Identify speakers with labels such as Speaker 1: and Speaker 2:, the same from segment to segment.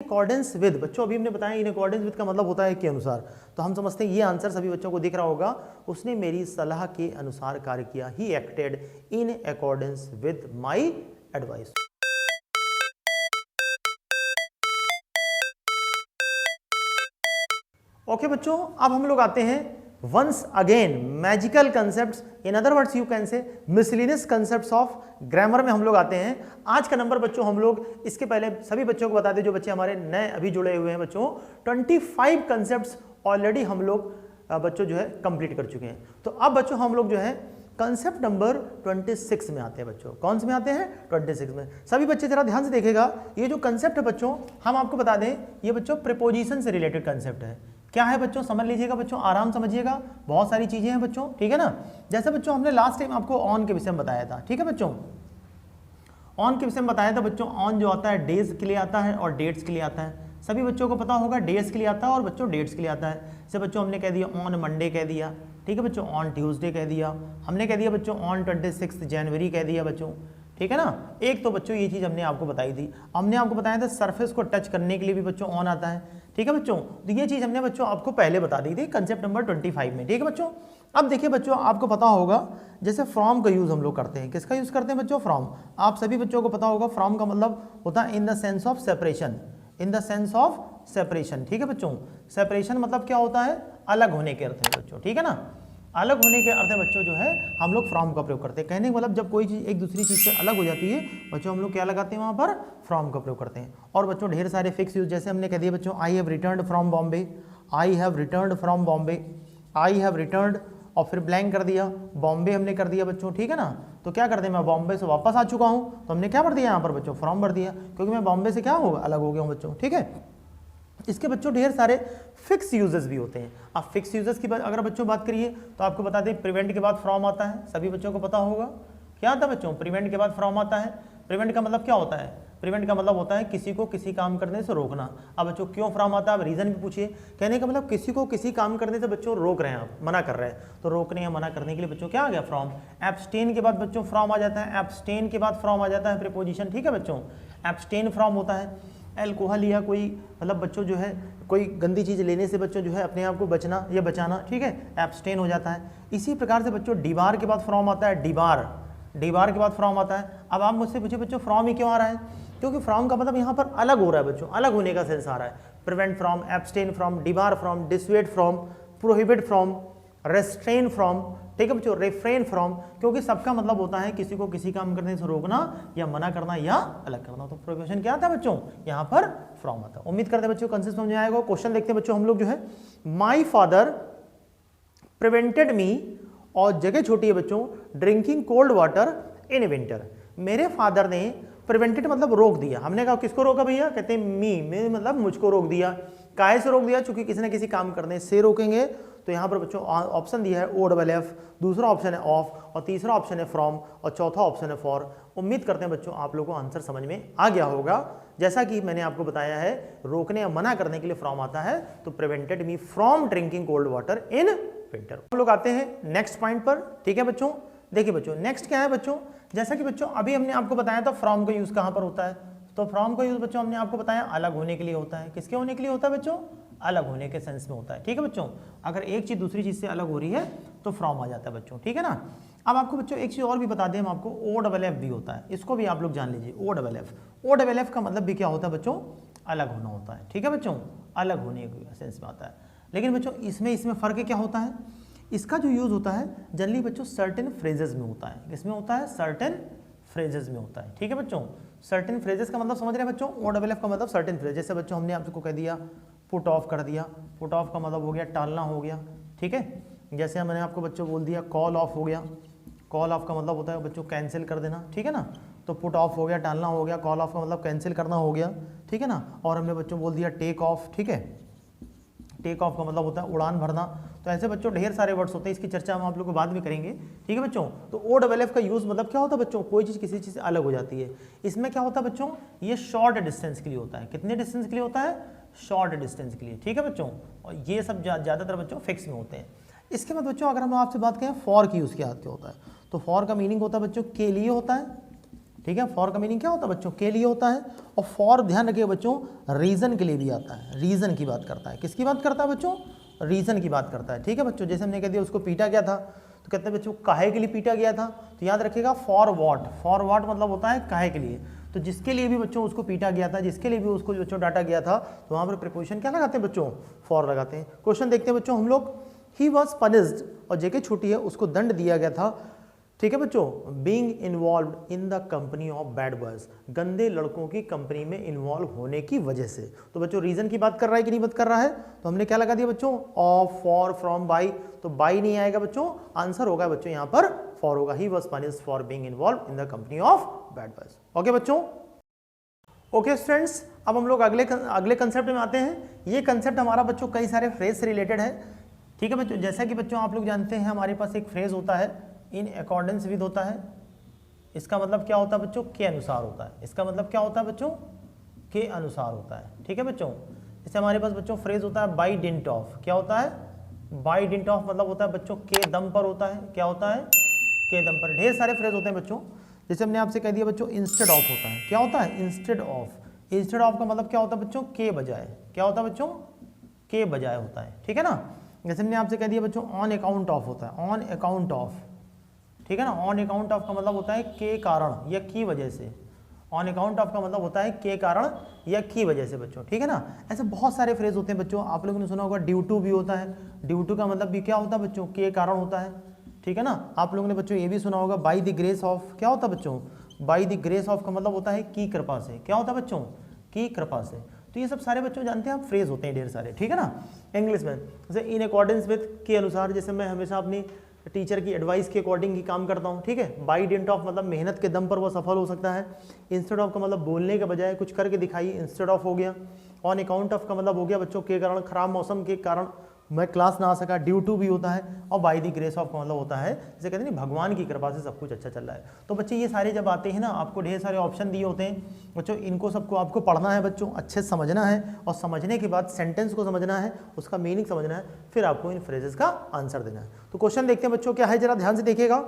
Speaker 1: Accordance with, बच्चों अभी हमने बताया इन अकॉर्डेंस विद का मतलब होता है के अनुसार, तो हम समझते हैं ये आंसर सभी बच्चों को दिख रहा होगा, उसने मेरी सलाह के अनुसार कार्य किया, he acted in accordance with my advice. Okay बच्चों, अब हम लोग आते हैं once again magical concepts, in other words you can say miscellaneous concepts of grammar में हम लोग आते हैं। आज का नंबर बच्चों हम लोग, इसके पहले सभी बच्चों को बता दें जो बच्चे हमारे नए अभी जुड़े हुए हैं बच्चों, 25 कंसेप्ट्स ऑलरेडी हम लोग बच्चों जो है कंप्लीट कर चुके हैं। तो अब बच्चों हम लोग जो है कंसेप्ट नंबर 26 में आते हैं बच्चों। कौन से में आते हैं? 26 में। सभी बच्चे जरा ध्यान से देखिएगा, ये जो कंसेप्ट है बच्चों, हम आपको बता दें ये बच्चों प्रीपोजिशन से रिलेटेड कंसेप्ट है। क्या है बच्चों, समझ लीजिएगा बच्चों, आराम समझिएगा, बहुत सारी चीजें हैं बच्चों, ठीक है ना। जैसे बच्चों हमने लास्ट टाइम आपको ऑन के विषय में बताया था, ठीक है बच्चों, ऑन के विषय में बताया था बच्चों। ऑन जो आता है डेज के लिए आता है और डेट्स के लिए आता है। सभी बच्चों को पता होगा डेज के लिए आता है और बच्चों डेट्स के लिए आता है। जैसे बच्चों हमने कह दिया ऑन मंडे कह दिया, ठीक है बच्चों, ऑन ट्यूसडे कह दिया, हमने कह दिया बच्चों ऑन 26 जनवरी कह दिया बच्चों, ठीक है ना। एक तो बच्चों ये चीज़ हमने आपको बताई थी। हमने आपको बताया था सरफेस को टच करने के लिए भी बच्चों ऑन आता है, ठीक है बच्चों। तो ये चीज़ हमने बच्चों आपको पहले बता दी थी कंसेप्ट नंबर 25 में, ठीक है बच्चों। अब देखिए बच्चों, आपको पता होगा जैसे फ्रॉम का यूज़ हम लोग करते हैं, किसका यूज़ करते हैं बच्चों? फ्रॉम। आप सभी बच्चों को पता होगा फ्रॉम का मतलब होता है in the sense of separation, in the sense of separation, ठीक है बच्चों। सेपरेशन मतलब क्या होता है? अलग होने के अर्थ में बच्चों, ठीक है ना। अलग होने के अर्थ में बच्चों जो है हम लोग फ्रॉम का प्रयोग करते हैं। कहने का मतलब जब कोई चीज़ एक दूसरी चीज़ से अलग हो जाती है बच्चों, हम लोग क्या लगाते हैं वहाँ पर? फ्रॉम का प्रयोग करते हैं। और बच्चों ढेर सारे फिक्स यूज, जैसे हमने कह दिया बच्चों I have returned from Bombay, I have returned from Bombay, I have returned, और फिर ब्लैंक कर दिया, बॉम्बे हमने कर दिया बच्चों, ठीक है ना। तो क्या करते हैं, मैं बॉम्बे से वापस आ चुका हूँ, तो हमने क्या भर दिया यहाँ पर बच्चों? फ्रॉम भर दिया, क्योंकि मैं बॉम्बे से क्या होगा? अलग हो गया हूँ बच्चों, ठीक है। इसके बच्चों ढेर सारे फिक्स यूजेस भी होते हैं। अब फिक्स यूजेस की अगर बच्चों बात करिए तो आपको बता दें प्रिवेंट के बाद फ्रॉम आता है, सभी बच्चों को पता होगा क्या आता है बच्चों? प्रिवेंट के बाद फ्रॉम आता है। प्रिवेंट का मतलब क्या होता है? प्रिवेंट का मतलब होता है किसी को किसी काम करने से रोकना। अब बच्चों क्यों फ्रॉम आता है? अब रीजन भी पूछिए। कहने का मतलब किसी को किसी काम करने से बच्चों रोक रहे हैं, आप मना कर रहे हैं, तो रोकने या मना करने के लिए बच्चों क्या आ गया? फ्रॉम। एब्सटेन के बाद बच्चों फ्रॉम आ जाता है, एब्सटेन के बाद फ्रॉम आ जाता है प्रीपोजिशन, ठीक है बच्चों। एब्सटेन फ्रॉम होता है। एल्कोहल या कोई मतलब बच्चों जो है कोई गंदी चीज़ लेने से बच्चों जो है अपने आप को बचना या बचाना, ठीक है, एब्सटेन हो जाता है। इसी प्रकार से बच्चों डीबार के बाद फ्रॉम आता है, डीबार, डीबार के बाद फ्रॉम आता है। अब आप मुझसे पूछे बच्चों फ्रॉम ही क्यों आ रहा है? क्योंकि फ्रॉम का मतलब यहाँ पर अलग हो रहा है बच्चों, अलग होने का सेंस आ रहा है। Prevent from, abstain from, debar from, dissuade from, prohibit from, restrain from, ठीक है बच्चों, रिफ्रेन फ्रॉम, क्योंकि सबका मतलब होता है किसी को किसी काम करने से रोकना या मना करना या अलग करना। तो प्रोहिबिशन क्या आता है बच्चों? यहाँ पर फ्रॉम आता है। उम्मीद करते हैं बच्चों कंसेप्ट समझ में आएगा। क्वेश्चन देखते हैं बच्चों हम लोग जो है, माई फादर प्रिवेंटेड मी, और जगह छोटी है बच्चों, drinking cold water in winter. मेरे फादर ने, प्रिवेंटेड मतलब रोक दिया। हमने कहा किसको रोका भैया? कहते हैं मी मतलब मुझको रोक दिया। काहे से रोक दिया? चूंकि किसी न किसी काम करने से रोकेंगे। तो यहाँ पर बच्चों ऑप्शन दिया है ओ डबल एफ, दूसरा ऑप्शन है ऑफ, और तीसरा ऑप्शन है फ्रॉम, और चौथा ऑप्शन है फॉर। उम्मीद करते हैं बच्चों आप लोगों को आंसर समझ में आ गया होगा। जैसा कि मैंने आपको बताया है, रोकने या मना करने के लिए फ्रॉम आता है, तो prevented me from drinking cold water in winter. हम लोग आते हैं नेक्स्ट पॉइंट पर, ठीक है बच्चों। देखिए बच्चों नेक्स्ट क्या है बच्चों, जैसा कि बच्चों अभी हमने आपको बताया था फ्रॉम का यूज कहाँ पर होता है। तो फ्रॉम का यूज बच्चों हमने आपको बताया अलग होने के लिए होता है। किसके होने के लिए होता है बच्चों? अलग होने के सेंस में होता है, ठीक है बच्चों। अगर एक चीज दूसरी चीज से अलग हो रही है तो फ्रॉम आ जाता है बच्चों, ठीक है ना। अब आपको बच्चों एक चीज और भी बता दें हम आपको, ओ डबल एफ भी होता है, इसको भी आप लोग जान लीजिए। O double F, O double F का मतलब भी क्या होता है बच्चों? अलग होना होता है, ठीक है बच्चों, अलग होने के सेंस में आता है। लेकिन बच्चों इसमें फर्क क्या होता है? इसका जो यूज होता है जनरली बच्चों सर्टेन फ्रेजेस में होता है। किसमें होता है? सर्टेन फ्रेजेस में होता है, ठीक है बच्चों। सर्टेन फ्रेजेस का मतलब समझ रहे हैं बच्चों? ओ डबल एफ का मतलब सर्टेन फ्रेज। जैसे बच्चों हमने आपको कह दिया पुट ऑफ कर दिया, पुट ऑफ का मतलब हो गया टालना हो गया, ठीक है। जैसे मैंने आपको बच्चों बोल दिया कॉल ऑफ हो गया, कॉल ऑफ का मतलब होता है बच्चों कैंसिल कर देना, ठीक है ना। तो पुट ऑफ हो गया टालना हो गया, कॉल ऑफ का मतलब कैंसिल करना हो गया, ठीक है ना। और हमने बच्चों बोल दिया टेक ऑफ, ठीक है, टेक ऑफ का मतलब होता है उड़ान भरना। तो ऐसे बच्चों ढेर सारे वर्ड्स होते हैं, इसकी चर्चा हम आप लोग को बाद में करेंगे, ठीक है बच्चों। तो ओ डबल एफ का यूज मतलब क्या होता है बच्चों? कोई चीज़ किसी चीज़ से अलग हो जाती है। इसमें क्या होता है बच्चों? ये शॉर्ट डिस्टेंस के लिए होता है। कितने डिस्टेंस के लिए होता है? शॉर्ट डिस्टेंस के लिए, ठीक है बच्चों। और ये सब ज़्यादातर बच्चों फिक्स में होते हैं। इसके बाद बच्चों अगर हम आपसे बात करें फॉर की यूज़ क्या होता है, तो फॉर का मीनिंग होता है बच्चों के लिए होता है, ठीक है। फॉर का मीनिंग क्या होता है बच्चों, के लिए होता है। और फॉर ध्यान रखिए बच्चों रीज़न के लिए भी आता है, रीज़न की बात करता है। किसकी बात करता है बच्चों, रीज़न की बात करता है। ठीक है बच्चों, जैसे हमने कह दिया उसको पीटा गया था तो कहते हैं बच्चों काहे के लिए पीटा गया था, तो याद रखिएगा फॉर व्हाट, फॉर व्हाट मतलब होता है काहे के लिए। तो जिसके लिए भी बच्चों उसको पीटा गया था, जिसके लिए भी उसको बच्चों डांटा गया था, तो वहाँ पर प्रीपोजिशन क्या लगाते हैं बच्चों, फॉर लगाते हैं। क्वेश्चन देखते हैं बच्चों हम लोग, ही वॉज पनिश्ड, और जेके छोटी है उसको दंड दिया गया था। ठीक है बच्चों, being involve in the company of bad boys, गंदे लड़कों की कंपनी में इन्वॉल्व होने की वजह से। तो बच्चों रीजन की बात कर रहा है कि नहीं बात कर रहा है, तो हमने क्या लगा दिया बच्चों, ऑफ, फॉर, फ्रॉम, बाई। तो बाई नहीं आएगा बच्चों, आंसर होगा बच्चों यहाँ पर फॉर होगा। He was punished for being involve in the company of bad boys. Okay बच्चों, ओके स्टूडेंट्स, अब हम लोग अगले कंसेप्ट में आते हैं। ये कंसेप्ट हमारा बच्चों कई सारे फ्रेज से रिलेटेड है। ठीक है बच्चों, जैसा कि बच्चों आप लोग जानते हैं हमारे पास एक फ्रेज होता है इन अकॉर्डेंस विद होता है। इसका मतलब क्या होता है बच्चों, के अनुसार होता है। इसका मतलब क्या होता है बच्चों, के अनुसार होता है। ठीक है बच्चों, जैसे हमारे पास बच्चों फ्रेज होता है बाई डिंट ऑफ, क्या होता है, बाई डिंट ऑफ मतलब होता है बच्चों के दम पर होता है। क्या होता है, के दम पर। ढेर सारे फ्रेज होते हैं बच्चों, जैसे हमने आपसे कह दिया बच्चों इंस्टेड ऑफ होता है। क्या होता है, इंस्टेड ऑफ। इंस्टेड ऑफ का मतलब क्या होता है बच्चों, के बजाय। क्या होता है बच्चों, के बजाय होता है। ठीक है ना, जैसे हमने आपसे कह दिया बच्चों ऑन अकाउंट ऑफ होता है, ऑन अकाउंट ऑफ। ठीक है ना, ऑन अकाउंट ऑफ का मतलब होता है के कारण या की वजह से। ऑन अकाउंट ऑफ का मतलब होता है के कारण या की वजह से बच्चों। ठीक है ना, ऐसे बहुत सारे फ्रेज होते हैं बच्चों। आप लोगों ने सुना होगा ड्यू टू भी होता है। ड्यू टू का मतलब भी क्या होता है बच्चों, के कारण होता है। ठीक है ना, आप लोगों ने बच्चों ये भी सुना होगा बाई द ग्रेस ऑफ। क्या होता है बच्चों, बाई द ग्रेस ऑफ का मतलब होता है की कृपा से। क्या होता है बच्चों, की कृपा से। तो ये सब सारे बच्चों जानते हैं आप, फ्रेज होते हैं ढेर सारे। ठीक है ना, इंग्लिश में जैसे इन अकॉर्डेंस विद के अनुसार, जैसे मैं हमेशा अपनी टीचर की एडवाइस के अकॉर्डिंग ही काम करता हूँ। ठीक है, बाई डिंट ऑफ मतलब मेहनत के दम पर वो सफल हो सकता है। इंस्टेड ऑफ का मतलब बोलने के बजाय कुछ करके दिखाइए, इंस्टेड ऑफ हो गया। ऑन अकाउंट ऑफ का मतलब हो गया बच्चों के कारण, खराब मौसम के कारण मैं क्लास ना आ सका, ड्यू टू भी होता है। और बाई द ग्रेस ऑफ का मतलब होता है जैसे कहते हैं ना भगवान की कृपा से सब कुछ अच्छा चल रहा है। तो बच्चे ये सारे जब आते हैं ना, आपको ढेर सारे ऑप्शन दिए होते हैं बच्चों, इनको सबको आपको पढ़ना है बच्चों, अच्छे से समझना है, और समझने के बाद सेंटेंस को समझना है, उसका मीनिंग समझना है, फिर आपको इन फ्रेजेस का आंसर देना है। तो क्वेश्चन देखते हैं बच्चों क्या है, जरा ध्यान से देखिएगा।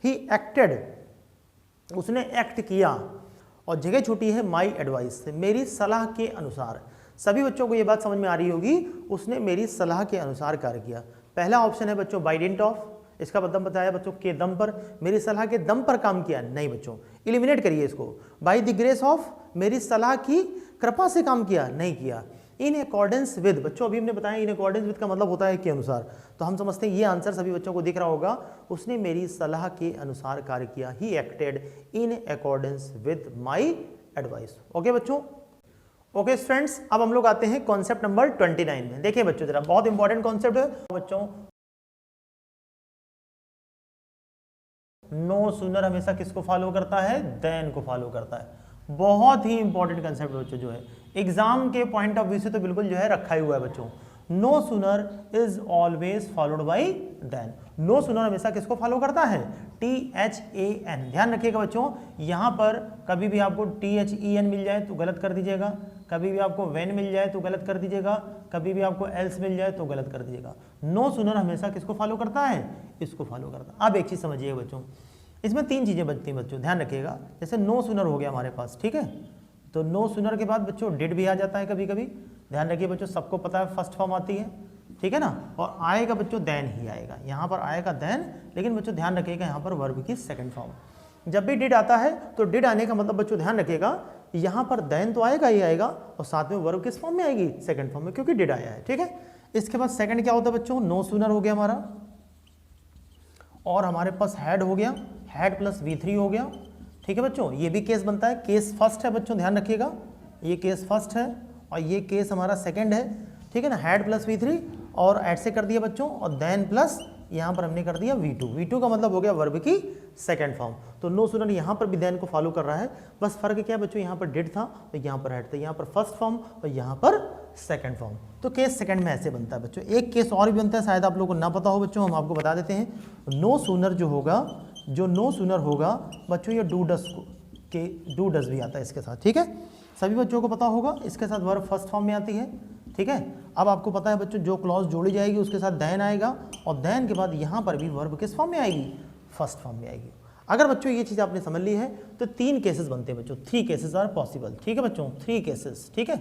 Speaker 1: ही एक्टेड, उसने एक्ट किया, और जगह छूटी है माई एडवाइस से, मेरी सलाह के अनुसार। सभी बच्चों को ये बात समझ में आ रही होगी, उसने मेरी सलाह के अनुसार कार्य किया। पहला ऑप्शन है बच्चों बाई डिंट ऑफ, इसका मतलब बताया बच्चों के दम पर, मेरी सलाह के दम पर काम किया, नहीं बच्चों, एलिमिनेट करिए इसको। बाई द ग्रेस ऑफ, मेरी सलाह की कृपा से काम किया, नहीं किया। इन अकॉर्डेंस विद, बच्चों अभी हमने बताया इन अकॉर्डेंस विद का मतलब होता है के अनुसार। तो हम समझते हैं ये आंसर सभी बच्चों को दिख रहा होगा, उसने मेरी सलाह के अनुसार कार्य किया। He acted in accordance with my advice. Okay बच्चों, ओके स्टूडेंट्स, अब हम लोग आते हैं कॉन्सेप्ट नंबर 29 में। देखिए बच्चों जरा, बहुत इंपॉर्टेंट कॉन्सेप्ट है बच्चों। नो सूनर हमेशा किसको फॉलो करता है, देन को फॉलो करता है। बहुत ही इंपॉर्टेंट कंसेप्ट बच्चों जो है, एग्जाम के पॉइंट ऑफ व्यू से तो बिल्कुल जो है रखा ही हुआ है बच्चों। No sooner is always followed by than. No sooner हमेशा किसको फॉलो करता है, THAN। ध्यान रखिएगा बच्चों, यहाँ पर कभी भी आपको THEN मिल जाए तो गलत कर दीजिएगा, कभी भी आपको वेन मिल जाए तो गलत कर दीजिएगा, कभी भी आपको एल्स मिल जाए तो गलत कर दीजिएगा। नो सूनर हमेशा किसको फॉलो करता है, इसको फॉलो करता है। अब एक चीज़ समझिए बच्चों, इसमें तीन चीज़ें बचती हैं बच्चों, ध्यान रखिएगा। जैसे नो सूनर हो गया हमारे पास, ठीक है, तो नो सूनर के बाद बच्चों डिड भी आ जाता है कभी कभी। ध्यान रखिए बच्चों, सबको पता है फर्स्ट फॉर्म आती है, ठीक है ना, और आएगा बच्चों देन ही आएगा, यहाँ पर आएगा देन, लेकिन बच्चों ध्यान रखिएगा यहाँ पर वर्ब की सेकंड फॉर्म। जब भी डिड आता है तो डिड आने का मतलब बच्चों ध्यान रखिएगा, यहाँ पर देन तो आएगा ही आएगा, और साथ में वर्ब किस फॉर्म में आएगी, सेकंड फॉर्म में, क्योंकि डिड आया है। ठीक है, इसके बाद सेकंड क्या होता है बच्चों, नो सूनर हो गया हमारा, और हमारे पास हैड हो गया, हैड प्लस V3 हो गया। ठीक है बच्चों, ये भी केस बनता है, केस फर्स्ट है बच्चों, ध्यान रखिएगा, ये केस फर्स्ट है और ये केस हमारा सेकंड है। ठीक है ना, हैड प्लस V3 और ऐड से कर दिया बच्चों, और देन प्लस यहाँ पर हमने कर दिया V2। V2 का मतलब हो गया वर्ब की सेकंड फॉर्म। तो नो सूनर यहाँ पर भी देन को फॉलो कर रहा है, बस फर्क क्या है बच्चों, यहाँ पर डिड था और यहाँ पर हैड था, यहाँ पर फर्स्ट फॉर्म और यहाँ पर सेकंड फॉर्म। तो केस सेकंड में ऐसे बनता है बच्चों। एक केस और भी बनता है, शायद आप लोगों को ना पता हो बच्चों, हम आपको बता देते हैं। नो सूनर जो होगा, जो नो सूनर होगा बच्चों, ये डू डस के डू डस भी आता है इसके साथ। ठीक है, सभी बच्चों को पता होगा, इसके साथ वर्ब फर्स्ट फॉर्म में आती है। ठीक है, अब आपको पता है बच्चों, जो क्लॉज जोड़ी जाएगी उसके साथ देन आएगा, और देन के बाद यहाँ पर भी वर्ब किस फॉर्म में आएगी, फर्स्ट फॉर्म में आएगी। अगर बच्चों ये चीज़ आपने समझ ली है तो 3 केसेस बनते हैं बच्चों, 3 केसेस आर पॉसिबल, ठीक है बच्चों, 3 केसेस, ठीक है।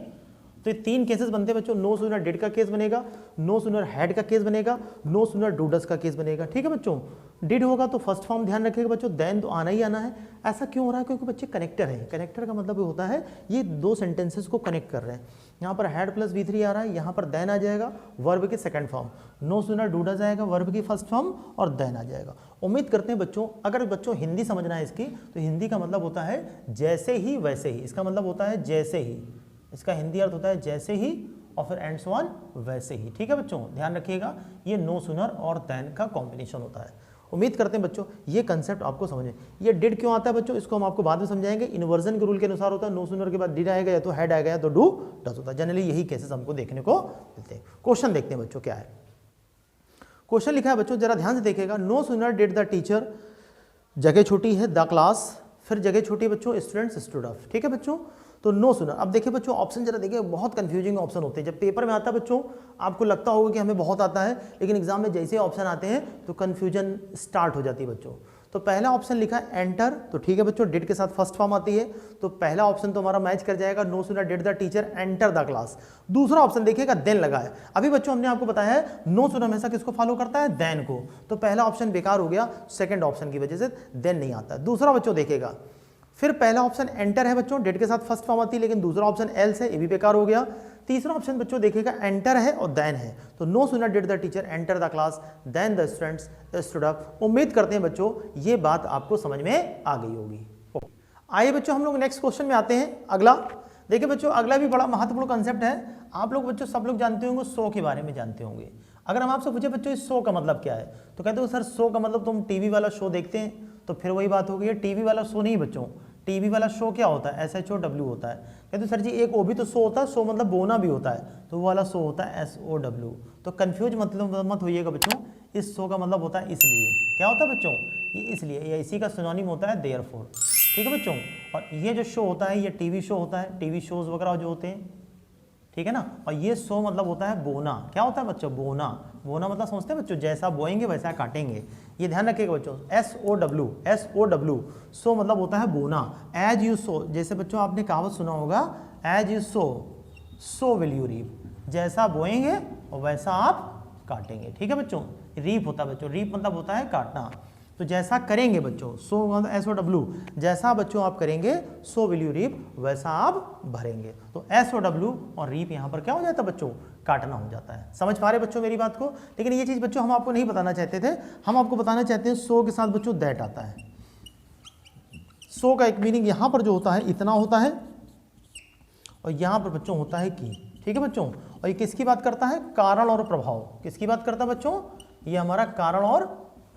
Speaker 1: तो ये 3 केसेस बनते हैं बच्चों, नो सूनर डिड का केस बनेगा, नो सूनर हैड का केस बनेगा, नो सूनर डू डज का केस बनेगा, ठीक है बच्चों। डिड होगा तो फर्स्ट फॉर्म ध्यान रखिएगा बच्चों, देन तो आना ही आना है। ऐसा क्यों हो रहा है? क्योंकि बच्चे कनेक्टर है। कनेक्टर का मतलब होता है ये 2 सेंटेंसेस को कनेक्ट कर रहे हैं। यहाँ पर हैड प्लस V3 आ रहा है, यहाँ पर देन आ जाएगा वर्ब की second form, no sooner do does आएगा वर्ब की फर्स्ट फॉर्म और देन आ जाएगा। उम्मीद करते हैं बच्चों, अगर बच्चों हिंदी समझना है इसकी, तो हिंदी का मतलब होता है जैसे ही वैसे ही, इसका मतलब होता है जैसे ही, इसका हिंदी अर्थ होता है जैसे ही और फिर एंड सो ऑन वैसे ही, ठीक है बच्चों। ध्यान रखिएगा ये नो सूनर और देन का कॉम्बिनेशन होता है। उम्मीद करते हैं बच्चों ये कंसेप्ट आपको समझ में। ये डिड क्यों आता है बच्चों, इसको हम आपको बाद में समझाएंगे। इन्वर्जन के रूल के अनुसार होता है, नो सूनर के बाद डिड आएगा या तो हैड आएगा या तो डू डज होता है। जनरली यही केसेस हमको देखने को मिलते हैं। क्वेश्चन देखते हैं बच्चों क्या है। क्वेश्चन लिखा है बच्चों, जरा ध्यान से देखिएगा। No sooner did the teacher, जगह छोटी है द क्लास, फिर जगह छोटी बच्चों स्टूडेंट्स स्टूड अप, ठीक है बच्चों। तो नो सूनर, अब देखिए बच्चों ऑप्शन जरा देखिए, बहुत कंफ्यूजिंग ऑप्शन होते हैं। जब पेपर में आता है बच्चों आपको लगता होगा कि हमें बहुत आता है, लेकिन एग्जाम में जैसे ऑप्शन आते हैं तो कंफ्यूजन स्टार्ट हो जाती है बच्चों। तो पहला ऑप्शन लिखा है एंटर, तो ठीक है बच्चों डिड के साथ फर्स्ट फॉर्म आती है, तो पहला ऑप्शन तो हमारा मैच कर जाएगा, no sooner did the teacher enter the class. दूसरा ऑप्शन देखिएगा देन लगा है। अभी बच्चों हमने आपको बताया है नो सूनर हमेशा किसको फॉलो करता है, देन को, तो पहला ऑप्शन बेकार हो गया सेकंड ऑप्शन की वजह से, देन नहीं आता है। दूसरा बच्चों देखिएगा, फिर पहला ऑप्शन एंटर है बच्चों, डिड के साथ फर्स्ट फॉर्म आती है, लेकिन दूसरा ऑप्शन एल्स है, ये भी बेकार हो गया। तीसरा ऑप्शन बच्चों देखिएगा एंटर है और देन है, तो no sooner did the teacher enter the class than the students stood up. उम्मीद करते हैं बच्चों ये बात आपको समझ में आ गई होगी। आइए बच्चों हम लोग नेक्स्ट क्वेश्चन में आते हैं। अगला देखिए बच्चों, अगला भी बड़ा महत्वपूर्ण कंसेप्ट है। आप लोग बच्चों सब लोग जानते होंगे, सो के बारे में जानते होंगे। अगर हम आपसे पूछे बच्चों इस शो का मतलब क्या है, तो कहते हो सर शो का मतलब तुम टीवी वाला शो देखते हैं, तो फिर वही बात हो गई है, टीवी वाला शो नहीं बच्चों। टीवी वाला शो क्या होता है, SHOW होता है। कहते सर जी एक वो भी तो शो होता है, शो मतलब बोना भी होता है, तो वो वाला शो होता है SOW। तो कंफ्यूज मतलब मत होइएगा बच्चों, इस शो का मतलब होता है इसलिए। क्या होता है बच्चों, ये इसलिए, या इसी का सिनोनिम होता है देयरफॉर, ठीक है बच्चों। और ये जो शो होता है ये टीवी शो होता है, टीवी शोज वगैरह जो होते हैं, ठीक है ना। और ये शो मतलब होता है बोना। क्या होता है बच्चों, बोना। बोना मतलब समझते हैं बच्चों, जैसा बोएंगे वैसा काटेंगे, ये ध्यान रखिएगा बच्चों। SOW सो मतलब होता है बोना। एज यू सो, जैसे बच्चों आपने कहावत सुना होगा, as you sow will you reap, जैसा बोएंगे और वैसा आप काटेंगे, ठीक है बच्चों। रीप होता है बच्चों, रीप मतलब होता है काटना। तो जैसा करेंगे बच्चों, सो मतलब SOW, जैसा बच्चों आप करेंगे सो विल यू रीप, वैसा आप भरेंगे। तो SOW और रीप यहाँ पर क्या हो जाता है बच्चों, काटना हो जाता है। समझ पा रहे बच्चों मेरी बात को। लेकिन ये चीज़ बच्चों हम आपको नहीं बताना चाहते थे, हम आपको बताना चाहते हैं सो के साथ बच्चों दैट आता है। सो का एक मीनिंग यहाँ पर जो होता है इतना होता है, और यहाँ पर बच्चों होता है की, ठीक है बच्चों। और ये किसकी बात करता है, कारण और प्रभाव। किसकी बात करता है बच्चों, ये हमारा कारण और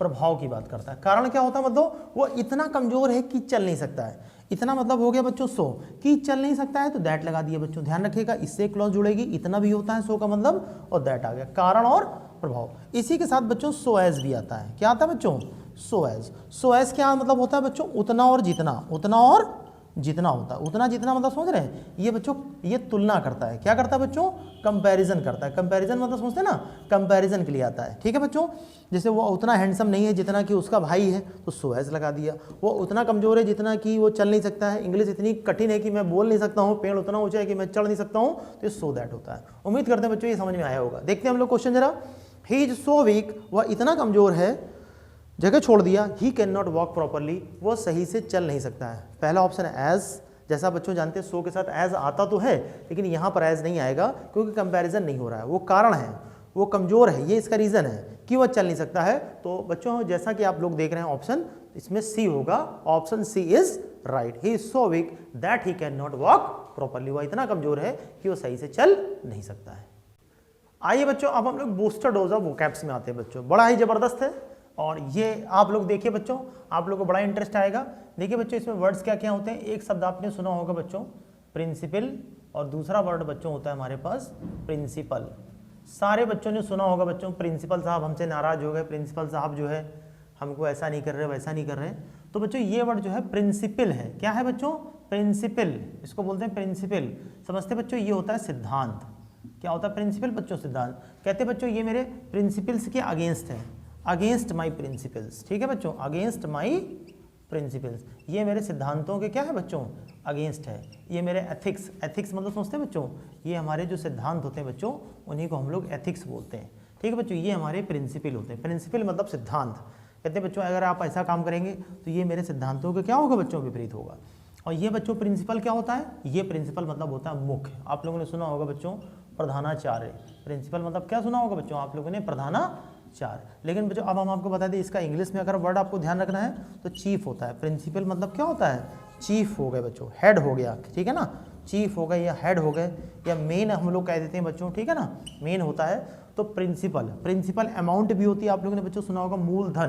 Speaker 1: प्रभाव की बात करता है। कारण क्या होता है, मतलब वो इतना कमजोर है कि चल नहीं सकता है, इतना मतलब हो गया बच्चों सो, कि चल नहीं सकता है तो दैट लगा दिया बच्चों। ध्यान रखिएगा इससे क्लॉज जुड़ेगी, इतना भी होता है सो का मतलब, और दैट आ गया कारण और प्रभाव। इसी के साथ बच्चों सो एज भी आता है। क्या आता है बच्चों, सो एज। सो एज क्या मतलब होता है बच्चों, उतना और जितना, उतना और जितना होता है। उतना जितना मतलब समझ रहे हैं, ये बच्चों ये तुलना करता है। क्या करता है बच्चों, कंपैरिजन करता है। कंपैरिजन मतलब समझते हैं ना, कंपैरिजन के लिए आता है, ठीक है बच्चों। जैसे वो उतना हैंडसम नहीं है जितना कि उसका भाई है, तो सो एज लगा दिया। वो उतना कमजोर है जितना कि वो चल नहीं सकता है, इंग्लिश इतनी कठिन है कि मैं बोल नहीं सकता हूँ, पेड़ उतना ऊंचा है कि मैं चढ़ नहीं सकता हूँ, तो ये सो दैट होता है। उम्मीद करते हैं बच्चों ये समझ में आया होगा। देखते हैं हम लोग क्वेश्चन जरा। ही इज सो वीक, वह इतना कमजोर है, जगह छोड़ दिया, ही कैन नॉट वॉक प्रॉपरली, वो सही से चल नहीं सकता है। पहला ऑप्शन है एज, जैसा बच्चों जानते हैं सो के साथ एज आता तो है, लेकिन यहाँ पर एज नहीं आएगा क्योंकि कंपैरिजन नहीं हो रहा है, वो कारण है, वो कमजोर है, ये इसका रीजन है कि वह चल नहीं सकता है। तो बच्चों जैसा कि आप लोग देख रहे हैं ऑप्शन, इसमें सी होगा, option C is right. He is so weak that he can not walk properly, वह इतना कमजोर है कि वो सही से चल नहीं सकता है। आइए बच्चों अब हम लोग बूस्टर डोज ऑफ वोकैब्स में आते हैं बच्चों, बड़ा ही जबरदस्त है और ये आप लोग देखिए बच्चों, आप लोगों को बड़ा इंटरेस्ट आएगा। देखिए बच्चों इसमें वर्ड्स क्या क्या होते हैं। एक शब्द आपने सुना होगा बच्चों प्रिंसिपल, और दूसरा वर्ड बच्चों होता है हमारे पास प्रिंसिपल। सारे बच्चों ने सुना होगा बच्चों, प्रिंसिपल साहब हमसे नाराज हो गए, प्रिंसिपल साहब जो है हमको ऐसा नहीं कर रहे, वैसा नहीं कर रहे। तो बच्चों ये वर्ड जो है प्रिंसिपल है। क्या है बच्चों, प्रिंसिपल, इसको बोलते हैं प्रिंसिपल। समझते बच्चों ये होता है सिद्धांत। क्या होता है प्रिंसिपल बच्चों, सिद्धांत। कहते बच्चों ये मेरे प्रिंसिपल्स के अगेंस्ट है, अगेंस्ट माई प्रिंसिपल्स, ठीक है बच्चों, अगेंस्ट माई प्रिंसिपल्स, ये मेरे सिद्धांतों के क्या है बच्चों, अगेंस्ट है। ये मेरे एथिक्स, एथिक्स मतलब समझते हैं बच्चों, ये हमारे जो सिद्धांत होते हैं बच्चों, उन्हीं को हम लोग एथिक्स बोलते हैं। ठीक है बच्चों, ये हमारे प्रिंसिपल होते हैं। प्रिंसिपल मतलब सिद्धांत। कहते हैं बच्चों अगर आप ऐसा काम करेंगे तो ये मेरे सिद्धांतों के क्या होगा बच्चों, विपरीत होगा। और ये बच्चों प्रिंसिपल क्या होता है, ये प्रिंसिपल मतलब होता है मुख्य। आप लोगों ने सुना होगा बच्चों प्रधानाचार्य, प्रिंसिपल मतलब क्या सुना होगा बच्चों आप लोगों ने, प्रधानाचार्य। लेकिन बच्चों अब हम आपको बता दें इसका इंग्लिश में अगर वर्ड आपको ध्यान रखना है तो चीफ होता है। प्रिंसिपल मतलब क्या होता है, चीफ हो गए बच्चों, हेड हो गया, ठीक है ना, चीफ हो गए या हेड हो गए या मेन हम लोग कह देते हैं बच्चों, ठीक है ना, मेन होता है। तो प्रिंसिपल, प्रिंसिपल अमाउंट भी होती है, आप लोगों ने बच्चों सुना होगा मूलधन,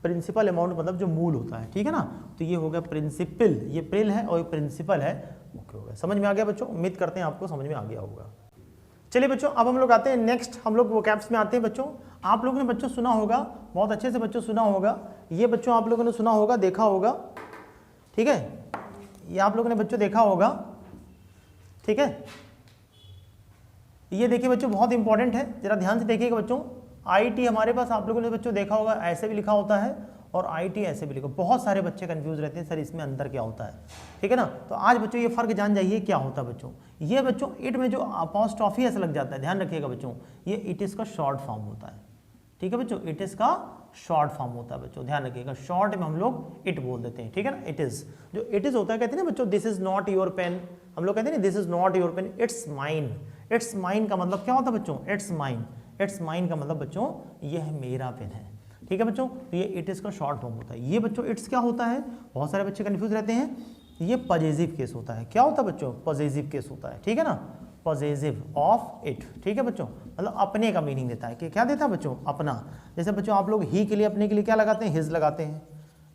Speaker 1: प्रिंसिपल अमाउंट मतलब जो मूल होता है, ठीक है ना। तो ये हो गया प्रिंसिपल, ये प्रिल है और ये प्रिंसिपल है मुख्य हो गया। समझ में आ गया बच्चों, उम्मीद करते हैं आपको समझ में आ गया होगा। चलिए बच्चों अब हम लोग आते हैं नेक्स्ट, हम लोग वोकैब्स में आते हैं बच्चों। आप लोगों ने बच्चों सुना होगा, बहुत अच्छे से बच्चों सुना होगा, ये बच्चों आप लोगों ने सुना होगा, देखा होगा, ठीक है, ये आप लोगों ने बच्चों देखा होगा, ठीक है। ये देखिए बच्चों बहुत इंपॉर्टेंट है, जरा ध्यान से देखिएगा बच्चों। आईटी हमारे पास आप लोगों ने बच्चों देखा होगा ऐसे भी लिखा होता है और आईटी ऐसे भी लिखा। बहुत सारे बच्चे कंफ्यूज रहते हैं सर इसमें अंतर क्या होता है, ठीक है ना। तो आज बच्चों ये फर्क जान जाइए क्या होता है बच्चों। ये बच्चों इट में जो अपॉस्ट्रोफी ऐसा लग जाता है, ध्यान रखिएगा बच्चों, ये इट इज का शॉर्ट फॉर्म होता है, ठीक है बच्चों, इट इज का शॉर्ट फॉर्म होता है बच्चों, ध्यान रखिएगा। शॉर्ट में हम लोग इट बोल देते हैं, ठीक है ना। इट इज, जो इट इज होता है कहते हैं ना बच्चों, this is not your pen, हम लोग कहते हैं ना this is not your pen, it's mine. It's mine का मतलब क्या होता है बच्चों, इट्स माइन। इट्स माइन का मतलब बच्चों ये है मेरा पेन है, ठीक है बच्चों। तो ये इट इज का शॉर्ट फॉर्म होता है। ये बच्चों इट्स क्या होता है, बहुत सारे बच्चे कंफ्यूज रहते हैं, ये पॉजेसिव केस होता है। क्या होता है बच्चों, पॉजेसिव केस होता है, ठीक है ना, पॉजेसिव ऑफ इट, ठीक है बच्चों, मतलब अपने का मीनिंग देता है। कि क्या देता है बच्चों, अपना। जैसे बच्चों आप लोग ही के लिए अपने के लिए क्या लगाते हैं, हिज लगाते हैं,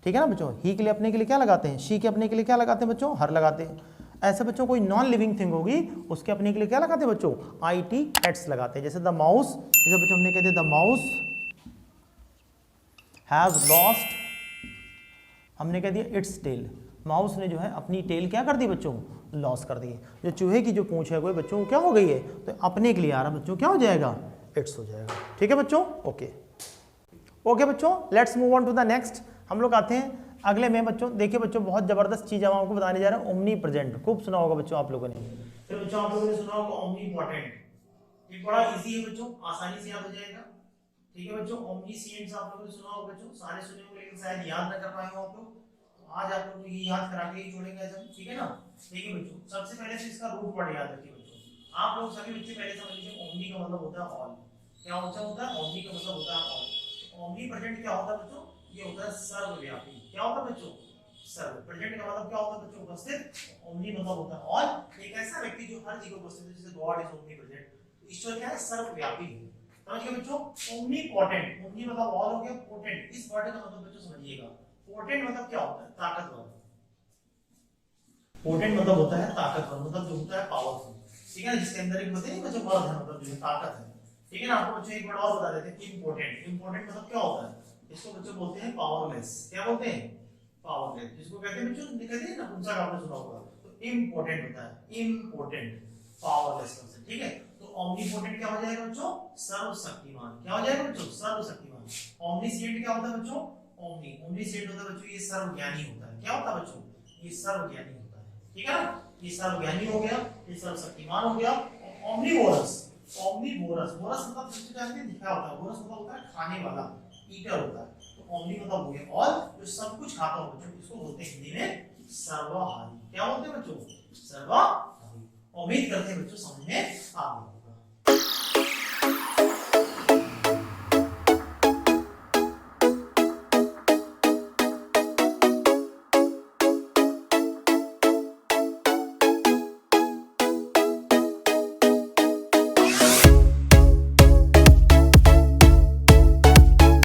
Speaker 1: ठीक है ना बच्चों। ही के लिए अपने के लिए क्या लगाते हैं, शी के अपने के लिए क्या लगाते हैं बच्चों, हर लगाते हैं। ऐसे बच्चों कोई नॉन लिविंग थिंग होगी उसके अपने के लिए क्या लगाते हैं बच्चों, IT एट्स लगाते हैं। जैसे द माउस, जैसे बच्चों हमने कहते द माउस हैज लॉस्ट, हमने कह दिया इट्स टेल, माउस ने जो है अपनी टेल क्या कर दी बच्चों, लॉस कर दी। जो चूहे की जो पूंछ है कोई बच्चों क्या हो गई है, तो अपने के लिए आ रहा बच्चों क्या हो जाएगा, इट्स हो जाएगा, ठीक है बच्चों। ओके ओके बच्चों, let's move on to the next. हम लोग आते हैं अगले में बच्चों। देखिए बच्चों बहुत जबरदस्त चीज हम आपको बताने जा रहे हैं, ओमनी प्रेजेंट। खूब सुना होगा बच्चों आप लोगों ने, फिर बच्चों आप लोगों ने सुना होगा ओमनी इम्पोर्टेंट। ये बड़ा इजी है बच्चों, आसानी से याद हो जाएगा, ठीक है बच्चों। ओमनीसिएंट्स आप लोगों ने सुना होगा बच्चों, सारे सुने होंगे लेकिन शायद याद न कर पाए हो आप लोग, तो आज आप लोगों को ये याद करा के ही छोड़ेंगे सब, ठीक है ना। देखिए बच्चों सबसे पहले से इसका रूट वर्ड याद रखिए बच्चों। आप लोग सभी बच्चे पहले समझ लीजिए ओमनी का मतलब होता है ऑल। क्या होता है, ओमनी का मतलब होता है ऑल। ओमनी प्रेजेंट क्या होता है बच्चों, ये होता है सर्वव्यापी। क्या होता है बच्चों, सर्व। प्रेजेंट का मतलब क्या होता है बच्चों, उपस्थित। ओमनी मतलब होता है ऑल, एक ऐसा व्यक्ति जो हर जगह उपस्थित है, जैसे गॉड इज ओमनी प्रेजेंट। ईश्वर क्या है, सर्वव्यापी है। समझिए बच्चों, ओमनी पोटेंट, ओमनी मतलब ऑल हो गया, पोटेंट इस वर्ड का मतलब बच्चों समझिएगा। पोटेंट मतलब क्या होता है, ताकतवर। पोटेंट मतलब होता है ताकतवर, मतलब जो होता है पावरफुल, ठीक है ना, जिसके अंदर एक होते हैं बच्चों बल है, मतलब जो ताकत है, ठीक है ना। आपको बच्चों एक वर्ड और बता देते हैं, इम्पोर्टेंट। इम्पोर्टेंट मतलब क्या होता है, इसको बच्चों बोलते हैं पावरलेस। क्या बोलते हैं, पावरलेस, जिसको कहते हैं बच्चों, कहते हैं ना नपुंसक, आपने सुना होगा। तो इम्पोर्टेंट होता है, इम्पोर्टेंट, पावरलेस पर्सन, ठीक है। तो ओमनीपोटेंट क्या हो जाएगा बच्चों, सर्वशक्तिमान। क्या हो जाएगा बच्चों, सर्वशक्तिमान। ओमनीसिएंट क्या होता है बच्चों, ओमनीसिएंट होता है बच्चों ये सर्वज्ञानी होता है। क्या होता है बच्चों, ये सर्वज्ञानी होता है, ठीक है ना। ये सर्वज्ञानी हो गया, ये सर्वशक्तिमान हो गया। ओमनीवोरस, ओमनीवोरस, वोरस मतलब बच्चे जानते हैं क्या होता है, वोरस मतलब होता है खाने वाला, ईटर होता है। तो ओमनी मतलब हो गया और जो सब कुछ खाता हो बच्चों, इसको बोलते हैं हिंदी में सर्वहारी। क्या बोलते हैं बच्चों, सर्वहारी। उम्मीद करते हैं बच्चों समझ में आ गया।